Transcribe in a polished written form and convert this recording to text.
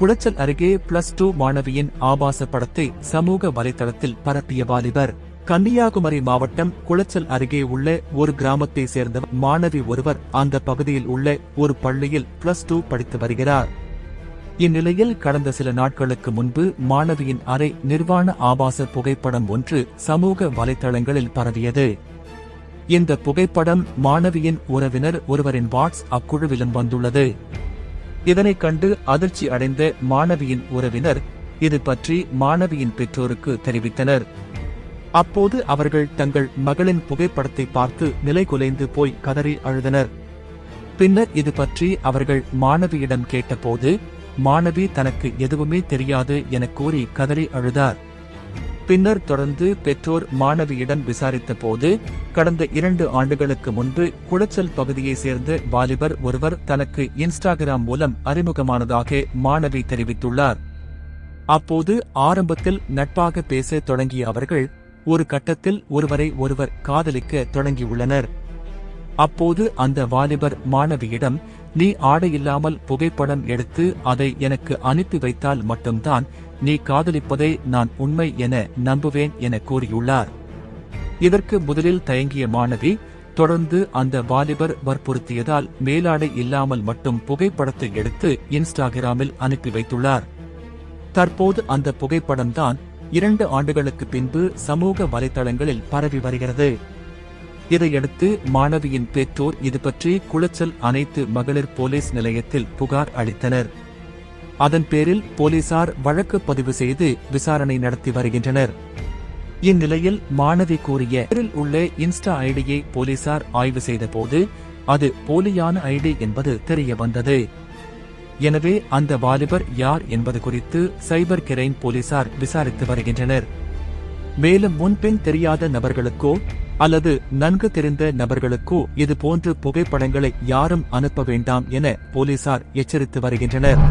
குளச்சல் அருகே +2 மாணவியின் ஆபாச படத்தை சமூக வலைதளத்தில் பரப்பிய வாலிபர். கன்னியாகுமரி மாவட்டம் குளச்சல் அருகே உள்ள ஒரு கிராமத்தை சேர்ந்த மாணவி ஒருவர் அந்த பகுதியில் உள்ள ஒரு பள்ளியில் +2 படித்து வருகிறார். இந்நிலையில் கடந்த சில நாட்களுக்கு முன்பு மாணவியின் அரை நிர்வாண ஆபாச புகைப்படம் ஒன்று சமூக வலைதளங்களில் பரவியது. இந்த புகைப்படம் மாணவியின் உறவினர் ஒருவரின் வாட்ஸ்அப் குழுவிலும் வந்துள்ளது. இதனைக் கண்டு அதிர்ச்சி அடைந்த மாணவியின் உறவினர் இது பற்றி மாணவியின் பெற்றோருக்கு தெரிவித்தனர். அப்போது அவர்கள் தங்கள் மகளின் புகைப்படத்தை பார்த்து நிலைகுலைந்து போய் கதறி அழுதனர். பின்னர் இது பற்றி அவர்கள் மாணவியிடம் கேட்டபோது மாணவி தனக்கு எதுவுமே தெரியாது என கூறி கதறி அழுதார். பின்னர் தொடர்ந்து பெற்றோர் மாணவியிடம் விசாரித்த போது கடந்த 2 ஆண்டுகளுக்கு முன்பு குளச்சல் பகுதியை சேர்ந்த வாலிபர் ஒருவர் தனக்கு இன்ஸ்டாகிராம் மூலம் அறிமுகமானதாக மாணவி தெரிவித்துள்ளார். அப்போது ஆரம்பத்தில் நட்பாக பேச தொடங்கிய அவர்கள் ஒரு கட்டத்தில் ஒருவரை ஒருவர் காதலிக்க தொடங்கியுள்ளனர். அப்போது அந்த வாலிபர் மாணவியிடம், நீ ஆடையில்லாமல் புகைப்படம் எடுத்து அதை எனக்கு அனுப்பி வைத்தால் மட்டும்தான் நீ காதலிப்பதை நான் உண்மை என நம்புவேன் என கூறியுள்ளார். இதற்கு முதலில் தயங்கிய மாணவி தொடர்ந்து அந்த வாலிபர் வற்புறுத்தியதால் மேலாடை இல்லாமல் மட்டும் புகைப்படத்தை எடுத்து இன்ஸ்டாகிராமில் அனுப்பி வைத்துள்ளார். தற்போது அந்த புகைப்படம்தான் 2 ஆண்டுகளுக்கு பின்பு சமூக வலைதளங்களில் பரவி வருகிறது. இதையடுத்து மாணவியின் பெற்றோர் இதுபற்றி குளச்சல் அனைத்து மகளிர் போலீஸ் நிலையத்தில் புகார் அளித்தனர். அதன் பேரில் போலீசார் வழக்கு பதிவு செய்து விசாரணை நடத்தி வருகின்றனர். இந்நிலையில் மாணவி கூறிய உள்ள இன்ஸ்டா ஐடியை போலீசார் ஆய்வு செய்தபோது அது போலியான ஐடி என்பது தெரிய வந்தது. எனவே அந்த வாலிபர் யார் என்பது குறித்து சைபர் கிரைம் போலீசார் விசாரித்து வருகின்றனர். மேலும் முன்பின் தெரியாத நபர்களுக்கோ அல்லது நன்கு தெரிந்த நபர்களுக்கோ இதுபோன்ற புகைப்படங்களை யாரும் அனுப்ப வேண்டாம் என போலீசார் எச்சரித்து வருகின்றனர்.